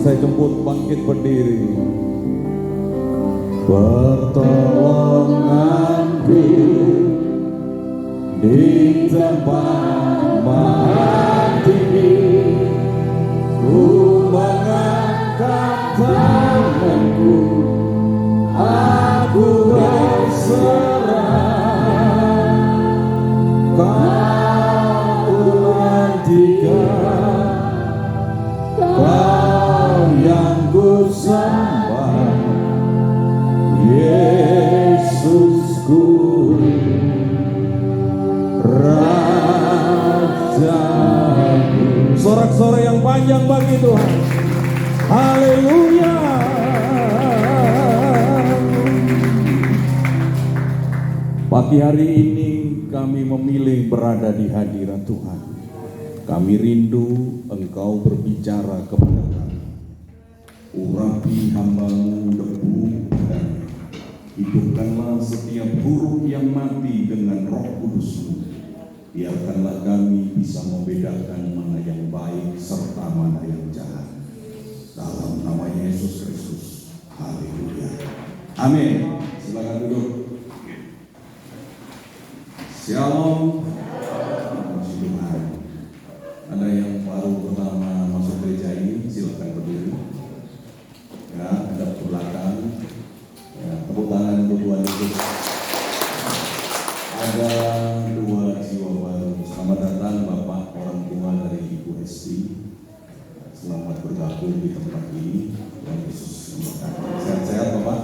saya jemput bangkit berdiri. Pertolonganku di tempat maha tinggi, ku mengangkat tanganku, aku berserah. Kau Tuhan tiga, Kau yang ku sembah, Yesusku, Rajaku. Sorak-sorai yang panjang bagi Tuhan. Haleluya. Pagi hari ini kami memilih berada di hadirat Tuhan. Kami rindu Engkau berbicara kepada kami. Urapi hamba-Mu debu dan hidupkanlah setiap huruf yang mati dengan Roh Kudus-Mu. Biarkanlah kami bisa membedakan mana yang baik serta mana yang jahat. Dalam nama Yesus Kristus. Haleluya. Amin. Silakan duduk. Shalom. Puji Tuhan. Ada yang baru pertama masuk gereja ini, silakan berdiri. Ya, ada ke belakang. Ya, tepuk tangan untuk Tuhan Yesus. Ada 2 jiwa baru. Selamat datang Bapak orang tua dari Ibu Esti. Selamat bergabung di tempat ini. Tuhan Yesus memberkati. Sehat-sehat Bapak.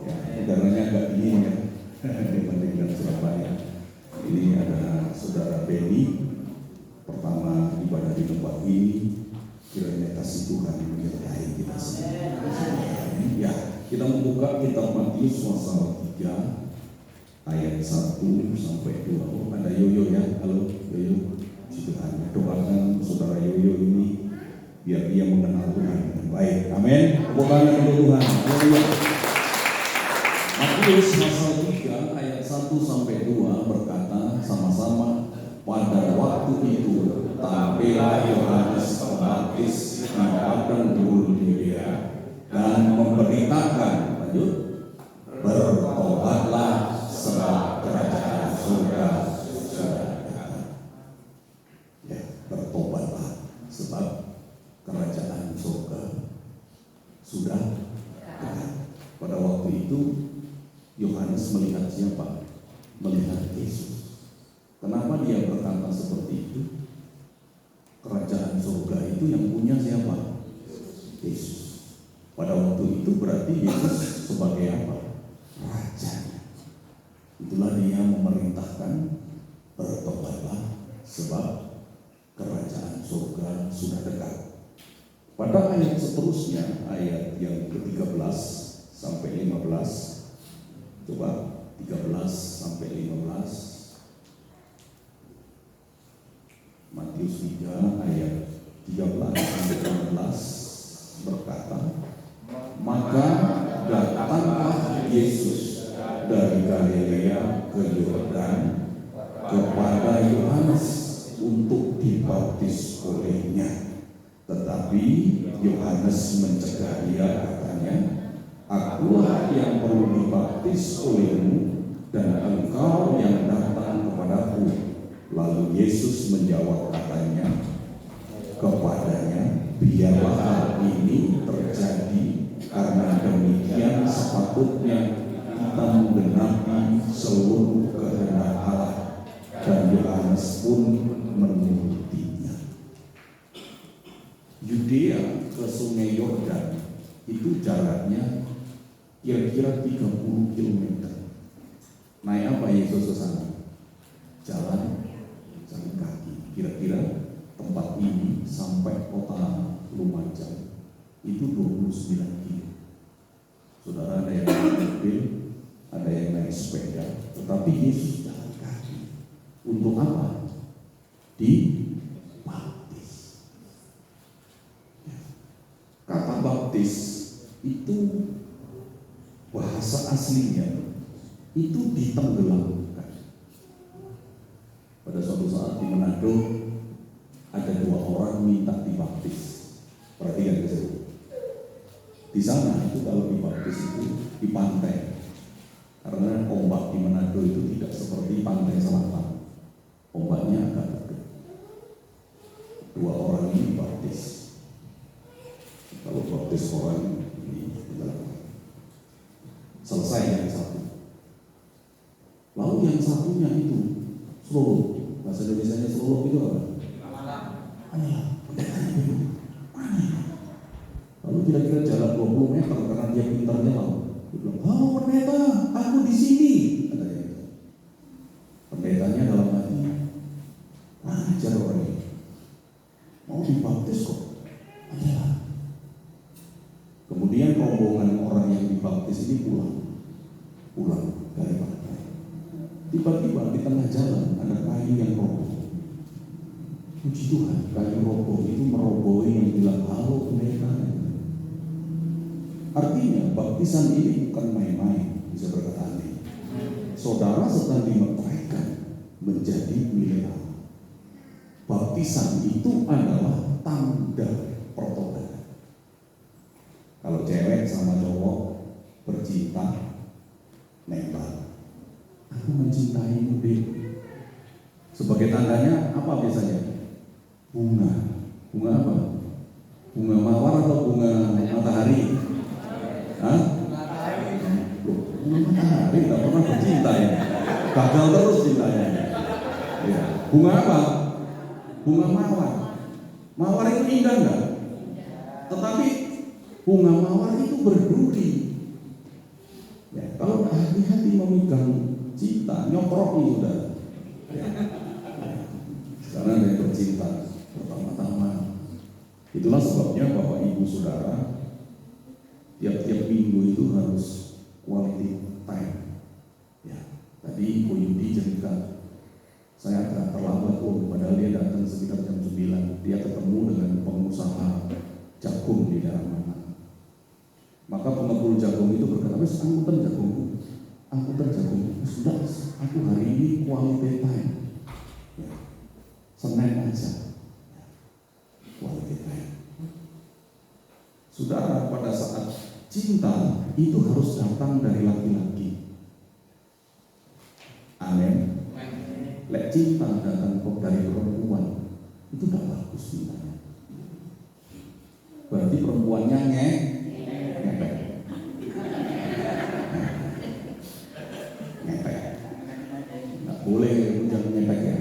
Ya, udaranya agak dingin ya dibandingkan Surabaya. Ini ada Saudara Benny, pertama ibadah di tempat ini. Kiranya kasih Tuhan menyertai kita semua. Ya, kita membuka kitab Matius pasal 3 ayat 1 sampai 2. Oh, ada Yoyo ya. Halo Yoyo. Tuhan doakan Saudara Yoyo ini biar dia mengenal Tuhan dengan baik. Amin. Tepuk tangan untuk Tuhan. Haleluya. Matius pasal 3 ayat 1 sampai 2 berkata sama-sama, pada waktu itu tampillah Yohanes Pembaptis di padang gurun Yudea dan memberitakan, lanjut, bertobatlah sebab kerajaan surga sudah dekat. Ya, bertobatlah sebab kerajaan surga sudah dekat. Pada waktu itu Yohanes melihat siapa? Melihat Yesus. Kenapa dia berkata seperti itu? Kerajaan surga itu yang punya siapa? Yesus. Pada waktu itu berarti Yesus sebagai apa? Raja. Itulah dia memerintahkan, bertobatlah sebab kerajaan surga sudah dekat. Pada ayat seterusnya, ayat yang ke-13 sampai 15. Coba 13 sampai 15. Matius 3 ayat 13 sampai 15 berkata, maka datanglah Yesus dari Galilea ke Yordan kepada Yohanes untuk dibaptis olehnya. Tetapi Yohanes mencegah dia, katanya, akulah yang perlu dibaptis olehmu dan engkau yang datang kepadaku. Lalu Yesus menjawab, katanya kepadanya, biarlah hal ini terjadi, karena demikian sepatutnya kita menggenapi seluruh kehendak Allah. Dan Yohanes pun menurutinya. Yudea ke sungai Yordan itu jaraknya kira-kira 30 km. Naik apa Yesus ke sana? Jalan kaki. Kira-kira tempat ini sampai kota Lumajang itu 29 km. Saudara, ada yang naik mobil, ada yang naik sepeda, tetapi Yesus jalan kaki. Untuk apa? Dibaptis. Kata baptis itu bahasa aslinya itu ditenggelamkan. Pada suatu saat di Manado ada 2 orang minta dibaptis. Perhatikan ke sini. Di sana itu kalau dibaptis itu di pantai, karena ombak di Manado itu tidak seperti pantai selatan, ombaknya agak gede. 2 orang ini baptis. Kalau baptis orang ini selesai yang satu. Lalu yang satunya itu Solo, bahasa Indonesianya Solo itu apa? Lalu kira-kira jalan 20 meter karena dia pintar jalan. Dia bilang, "Oh pendeta, aku di sini." Katanya. Pendetanya dalam hati, ajar orang ini, mau dibaptis kok. Ayolah. Kemudian rombongan orang yang dibaptis ini pulang dari pantai. Tiba-tiba di tengah jalan ada kayu yang roboh. Puji Tuhan, kayu roboh itu merobohi yang bilang, "Halo pendeta." Artinya baptisan ini bukan main-main, bisa berkata aneh. Saudara sedang dimeteraikan menjadi milik Allah. Baptisan itu adalah tanda pertobatan. Kalau cewek sama cowok bercinta, nembak, "Aku mencintaimu, Dek." Sebagai tandanya apa biasanya? Bunga apa? Bunga mawar atau bunga matahari? Hah? Bunga matahari tak pernah bercinta ya. Gagal terus cintanya. Ya. Bunga apa? Bunga mawar. Mawar itu indah enggak? Tetapi bunga mawar itu berduri. Ya, kalau hati-hati memegang cinta, nyoproki sudah. Ya. Karena ada yang bercinta pertama-tama. Itulah sebabnya Bapak Ibu Saudara, tiap-tiap minggu itu harus quality time. Ya, tadi Ko Yudi cerita, saya agak terlambat padahal dia datang sekitar jam 9. Dia ketemu dengan pengusaha jagung di daerah mana. Maka pengepul jagung itu berkata, "Wes angkutan jagung, sudah, aku hari ini quality time. Ya, Senin aja, quality time." Saudara, pada saat cinta itu harus datang dari laki-laki. Amin. Lek cinta datang dari perempuan, itu tak bagus cintanya. Berarti perempuannya ngepek. Nggak boleh, jangan ngepek ya.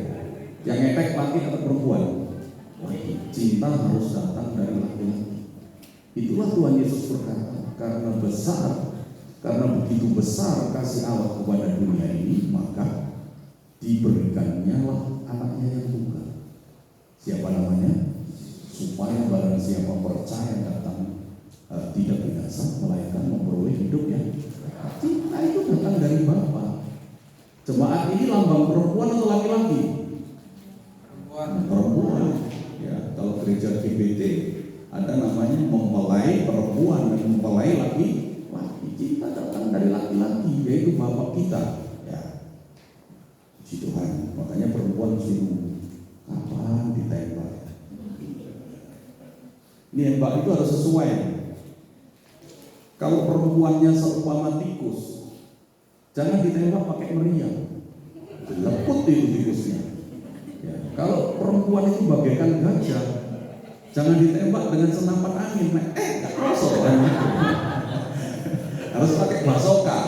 Yang ngepek laki atau perempuan. Cinta harus datang dari laki-laki. Itulah Tuhan Yesus berkata, karena begitu besar kasih Allah kepada dunia ini, maka diberikannya lah anaknya yang tunggal. Siapa namanya? Supaya barang siapa percaya datang tidak binasa, melainkan memperoleh hidup yang cinta itu datang dari Bapa. Jemaat ini lambang perempuan atau laki-laki? Perempuan. Ya, kalau gereja GBT ada namanya mempelai perempuan dan mempelai laki-laki. Cinta datang dari laki-laki, yaitu Bapak kita. Ya, puji Tuhan. Makanya perempuan mesti nunggu kapan ditembak. Nembak itu harus sesuai. Kalau perempuannya seumpama tikus, jangan ditembak pakai meriam, leput itu tikusnya. Ya, kalau perempuan itu bagaikan gajah, jangan ditembak dengan senapan angin. Gak rosok kan? Harus pakai basoka.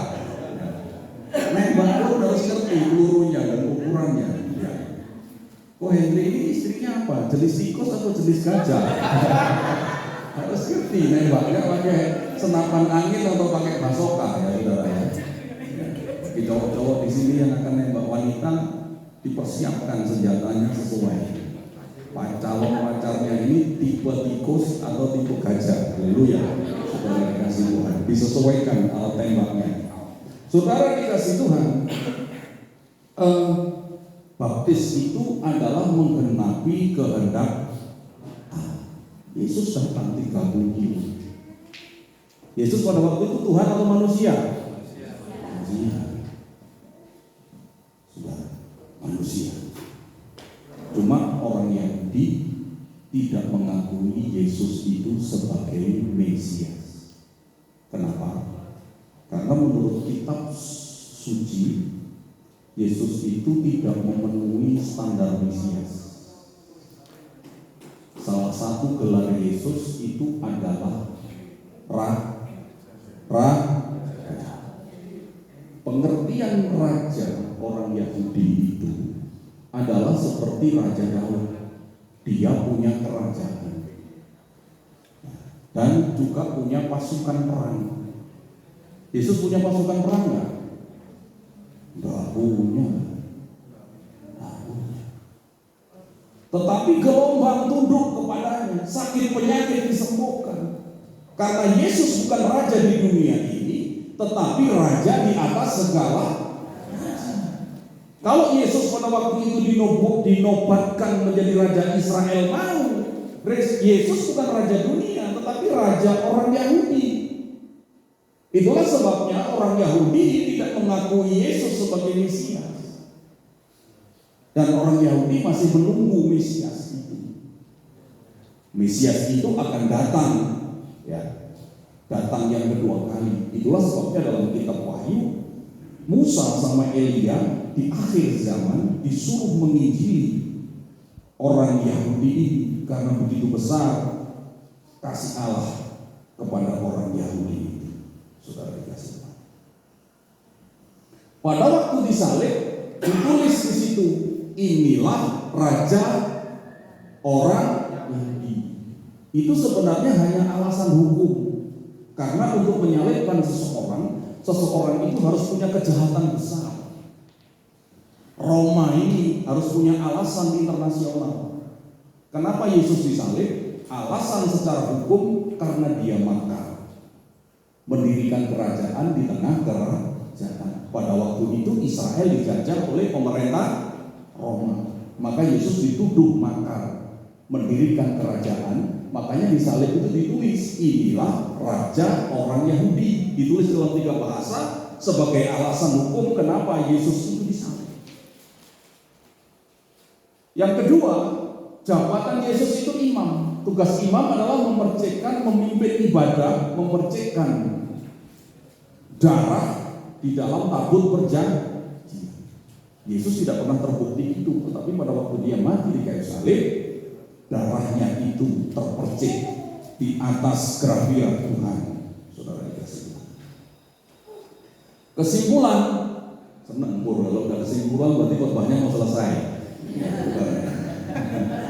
Nembak pun harus ngerti pelurunya dan ukurannya. Ya. Kok Henry ini istrinya apa? Jenis tikus atau jenis gajah? Harus ngerti nembaknya pakai senapan angin atau pakai basoka ya saudara ya. Bagi cowok-cowok di sini yang akan nembak wanita, dipersiapkan senjatanya sesuai. Calon pacarnya ini tipe tikus atau tipe gajah. Haleluya. Saudara dikasih Tuhan, disesuaikan alat tembaknya. Saudara dikasih Tuhan, baptis itu adalah menggenapi kehendak Allah. Yesus datang 30 kilo. Yesus pada waktu itu Tuhan atau manusia? Manusia. Sudah, manusia. Cuma orang Yahudi tidak mengakui Yesus itu sebagai Mesias. Kenapa? Karena menurut kitab suci, Yesus itu tidak memenuhi standar Mesias. Salah satu gelar Yesus itu adalah pengertian raja orang Yahudi itu adalah seperti Raja Daud. Dia punya kerajaan dan juga punya pasukan perang. Yesus punya pasukan perang nggak? Nggak punya. Tetapi gelombang tunduk kepadanya, sakit penyakit disembuhkan. Karena Yesus bukan raja di dunia ini, tetapi raja di atas segala raja. Kalau Yesus pada waktu itu dinobatkan menjadi raja Israel, mau Yesus bukan raja dunia, tetapi raja orang Yahudi. Itulah sebabnya orang Yahudi tidak mengakui Yesus sebagai Mesias. Dan orang Yahudi masih menunggu Mesias itu. Mesias itu akan datang, ya, datang yang kedua kali. Itulah sebabnya dalam kitab Wahyu, Musa sama Elia di akhir zaman disuruh menginjili orang Yahudi ini karena begitu besar kasih Allah kepada orang Yahudi ini. Saudara dikasih. Pada waktu disalib ditulis di situ, inilah raja orang Yahudi. Itu sebenarnya hanya alasan hukum. Karena untuk menyalibkan seseorang itu harus punya kejahatan besar. Roma ini harus punya alasan internasional. Kenapa Yesus disalib? Alasan secara hukum karena dia makar, mendirikan kerajaan di tengah kerajaan. Pada waktu itu Israel dijajah oleh pemerintah Roma. Maka Yesus dituduh makar, mendirikan kerajaan. Makanya di salib itu ditulis, inilah raja orang Yahudi. Ditulis dalam 3 bahasa sebagai alasan hukum kenapa Yesus itu disalib. Yang kedua, jabatan Yesus itu imam. Tugas imam adalah memimpin ibadah, memercikkan darah di dalam tabut perjanjian. Yesus tidak pernah terbukti itu, tetapi pada waktu dia mati di kayu salib, darahnya itu terpercik di atas grafia Tuhan. Saudara dikasih. Kesimpulan, senang kalau udah kesimpulan berarti khotbahnya mau selesai.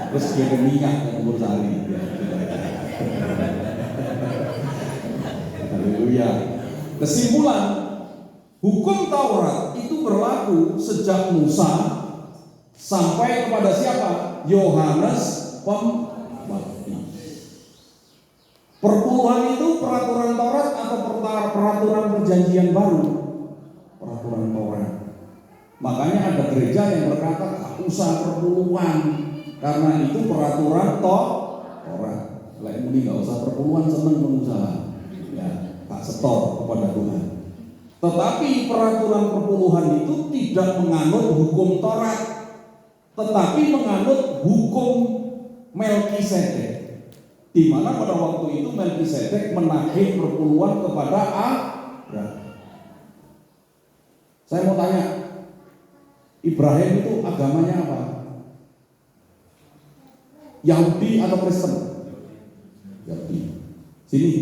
Terus dia minyak dan umur sehari. Haleluya. Kesimpulan, hukum Taurat itu berlaku sejak Musa sampai kepada siapa? Yohanes Pembaptis. Perpuluhan itu peraturan Taurat atau peraturan perjanjian baru? Peraturan Taurat. Makanya ada gereja yang berkata tak usah perpuluhan karena itu peraturan Taurat. Lain ini nggak usah perpuluhan, seneng pengusaha. Ya, tak setor kepada Tuhan. Tetapi peraturan perpuluhan itu tidak menganut hukum Taurat, tetapi menganut hukum Melkisedek, di mana pada waktu itu Melkisedek menagih perpuluhan kepada Abraham. Saya mau tanya, Ibrahim itu agamanya apa? Yahudi atau Kristen? Yahudi. Sini.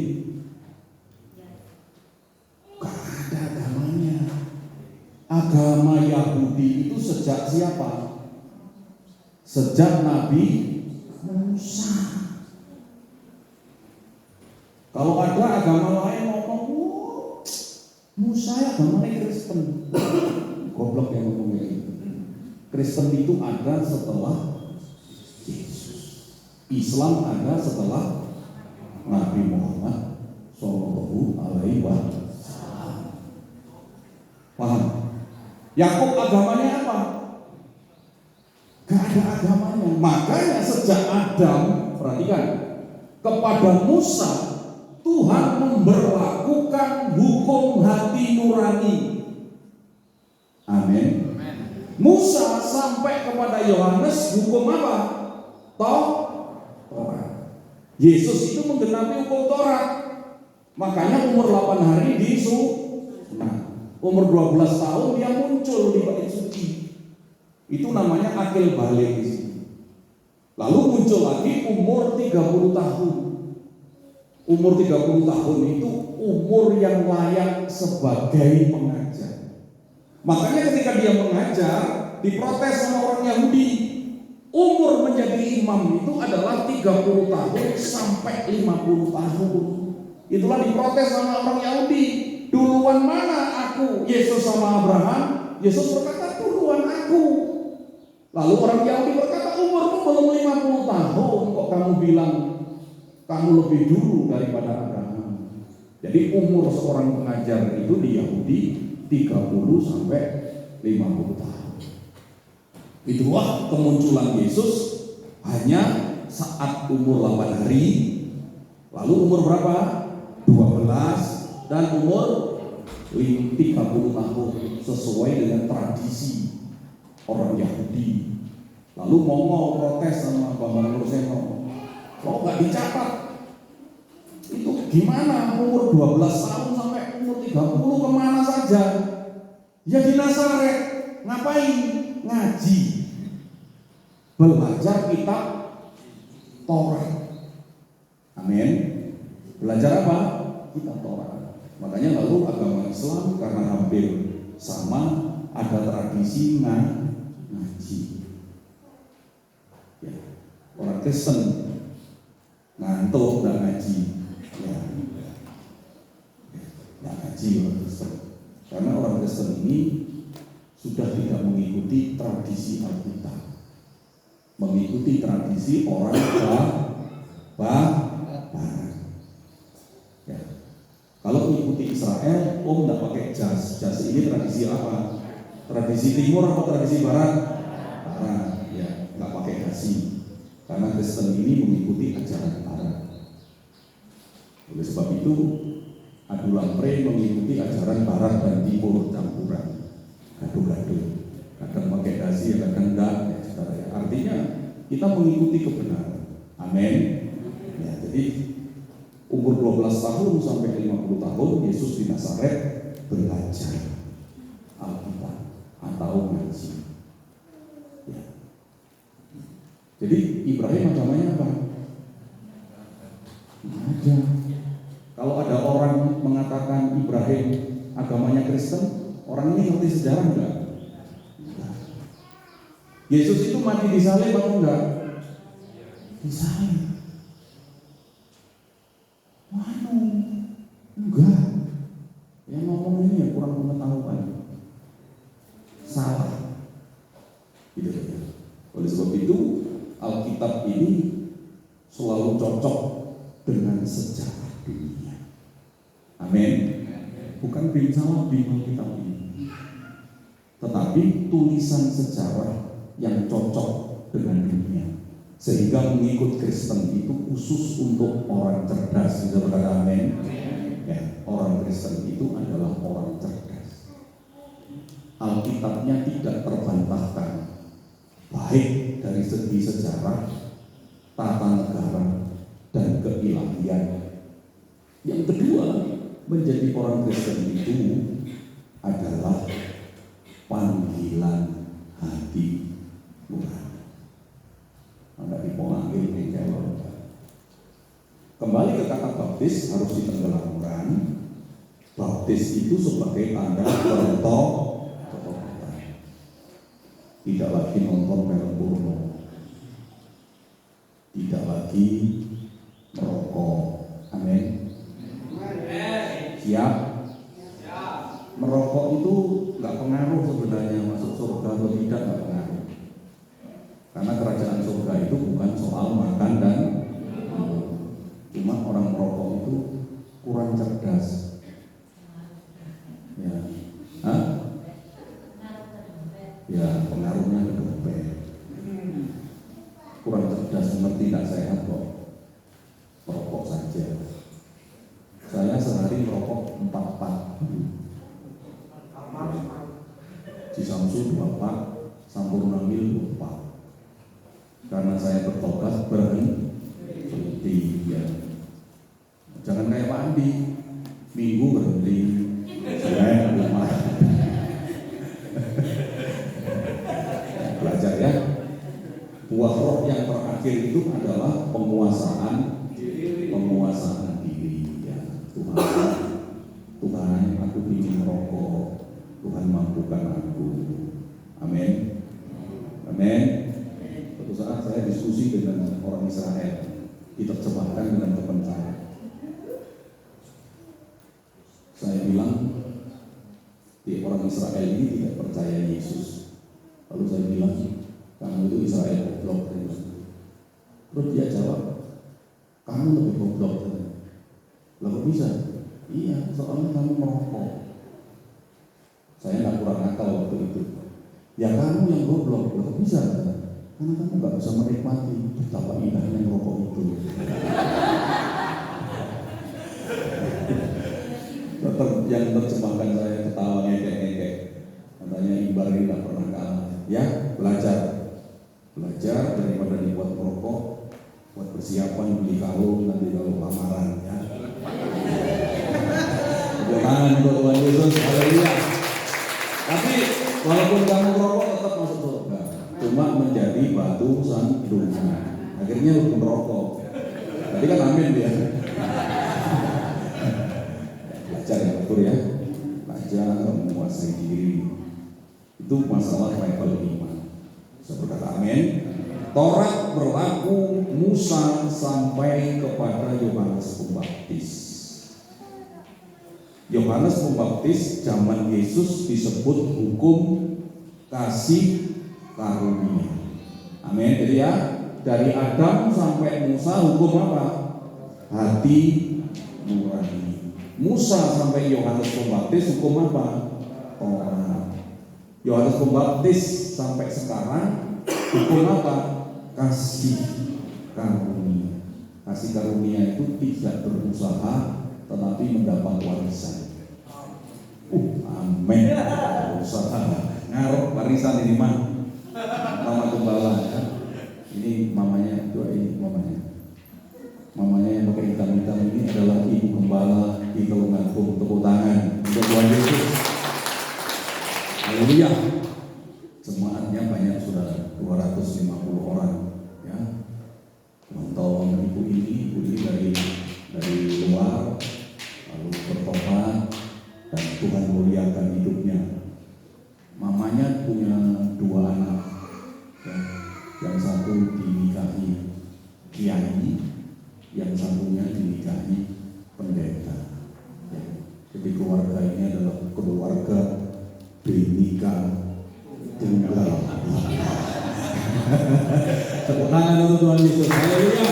Gak ada agamanya. Agama Yahudi itu sejak siapa? Sejak Nabi Musa. Kalau ada agama lain ngomong, Musa agamanya Kristen. Goblok yang ngomong itu. Kristen itu ada setelah Yesus. Islam ada setelah Nabi Muhammad Shallallahu Alaihi Wasallam. Paham? Yakub agamanya apa? Gak ada agamanya. Makanya sejak Adam, perhatikan, kepada Musa Tuhan memberlakukan hukum hati nurani. Amin. Musa sampai kepada Yohanes hukum apa? Taurat. Yesus itu menggenapi hukum Taurat. Makanya umur 8 hari disunat. Umur 12 tahun dia muncul di bait suci. Itu namanya akil balik di sini. Lalu muncul lagi umur 30 tahun. Umur 30 tahun itu umur yang layak sebagai pengajar. Makanya ketika dia mengajar, diprotes sama orang Yahudi. Umur menjadi imam itu adalah 30 tahun sampai 50 tahun. Itulah diprotes sama orang Yahudi. Duluan mana aku? Yesus sama Abraham? Yesus berkata duluan aku. Lalu orang Yahudi berkata umurmu belum 50 tahun. Kok kamu bilang kamu lebih dulu daripada Abraham? Jadi umur seorang pengajar itu di Yahudi 30 sampai 50 tahun. Itulah kemunculan Yesus hanya saat umur 8 hari. Lalu umur berapa? 12 dan umur 30 tahun sesuai dengan tradisi orang Yahudi. Lalu mau protes sama Bambang Nurseno, kok nggak dicatat? Itu gimana umur 12 tahun sampai umur 30 kemana saja? Ya di Nazaret. Ngapain? Ngaji, belajar kitab Taurat. Amin. Belajar apa? Kitab Taurat. Makanya lalu agama Islam karena hampir sama, ada tradisi ngaji. Ya. Orang Kristen ngantuk dan ngaji. Ya. Ngaji orang Kristen. Karena orang Kristen ini sudah tidak mengikuti tradisi Alkitab, mengikuti tradisi orang Barat. Ya. Kalau mengikuti Israel, nggak pakai jas. Jas ini tradisi apa? Tradisi Timur atau tradisi Barat? Barat. Ya, nggak pakai dasi. Karena Kristen ini mengikuti ajaran Barat. Oleh sebab itu, adu lampre mengikuti ajaran Barat dan Timur campuran. Gaduh-gaduh, kadang pakai dasi, kadang enggak, ya. Artinya kita mengikuti kebenaran. Amin. Ya, jadi umur 12 tahun sampai 50 tahun Yesus di Nazaret belajar Alkitab atau ngaji. Ya. Jadi Ibrahim agamanya apa? Ada. Kalau ada orang mengatakan Ibrahim agamanya Kristen, orang ini ngerti sejarah enggak? Yesus itu mati di salib atau enggak? Di salib. Waduh, enggak. Yang ngomong ini ya kurang pengetahuan. Salah. Gitu ya. Oleh sebab itu, Alkitab ini selalu cocok dengan sejarah dunia. Amin. Bukan salah di Alkitab ini, tetapi tulisan sejarah yang cocok dengan dunia, sehingga mengikut Kristen itu khusus untuk orang cerdas. Bisa berkata amin? Ya, orang Kristen itu adalah orang cerdas. Alkitabnya tidak terbantahkan, baik dari segi sejarah, tata negara, dan keilahian. Yang kedua, menjadi orang Kristen itu adalah panggilan hati nurani. Anda dipanggil menjawab. Kembali ke kata baptis harus ditenggelamkan. Baptis itu sebagai tanda ketobatan. Tidak lagi nonton film porno, tidak lagi merokok. Amin. Siap? Merokok itu nggak pengaruh sebenarnya masuk surga atau tidak, nggak pengaruh. Karena kerajaan surga itu bukan soal makan dan minum. Cuma orang merokok itu kurang cerdas. Ya, hah? Ya pengaruhnya ke dompet. Kurang cerdas, mengerti tidak sehat kok. Merokok saja. Saya sehari merokok 4 pak. Di Samsu 2 pak, Sampurna Mil 2 pak. Karena saya bertobat berhenti ya. Jangan kayak Pak Andi, merokok. Tuhan mampukan aku. Amin. Amin. Suatu saat saya diskusi dengan orang Israel, diterjemahkan dengan kebenaran. Saya bilang, orang Israel ini tidak percaya Yesus. Lalu saya bilang, kamu itu Israel goblok. Terus dia jawab, kamu lebih goblok. Lalu bisa? Iya, soalnya kamu merokok. Saya nggak kurang akal waktu itu. Ya kamu yang goblok, lalu bisa? Karena kamu nggak bisa menikmati betapa indahnya merokok itu. Yang terjemahkan saya ketawa ngekek-ngekek. Katanya Imbar ini nggak pernah kalah. Ya, belajar daripada dibuat merokok, buat persiapan beli kalung nanti kalau lamaran ya. Tangan untuk Tuhan Yesus, haleluya. Tapi walaupun kamu merokok tetap masuk surga, cuma menjadi batu sandungan. Akhirnya lu merokok. Tadi kan amin dia. Belajar ya, betul ya. Belajar menguasai diri. Itu masalah level iman. Saya berkata amin. Taurat berlaku Musa sampai kepada Yohanes Pembaptis. Yohanes Pembaptis zaman Yesus disebut hukum kasih karunia. Amin. Jadi ya, dari Adam sampai Musa hukum apa? Hati nurani. Musa sampai Yohanes Pembaptis hukum apa? Taurat. Yohanes Pembaptis sampai sekarang hukum apa? Kasih karunia. Kasih karunia itu tidak berusaha tetapi mendapat warisan. Amin. Usaha ngarep warisan ini mah. Mama gembala ya. Ini mamanya, ini mamanya. Mamanya yang pakai hitam-hitam ini adalah ibu gembala di Tulungagung. Tepuk tangan untuk Tuhan Yesus. Haleluya. Jemaatnya banyak, saudara, 250 orang ya. Tolong ibu ini dari luar lalu bertobat dan Tuhan muliakan hidupnya. Mamanya punya 2 anak ya. Yang satu dinikahi kiai, yang satunya dinikahi pendeta ya. Jadi keluarga ini adalah keluarga Binika Tunggal. Tepuk tangan untuk Tuhan Yesus. Haleluya.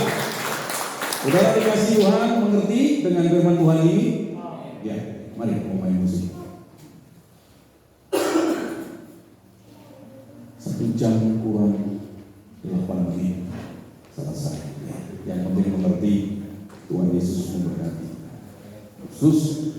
Saudara dikasih Tuhan mengerti dengan firman Tuhan ini? Ya, mari kita main musik. 1 jam kurang 8 menit selesai. Yang penting mengerti, Tuhan Yesus memberkati. Yesus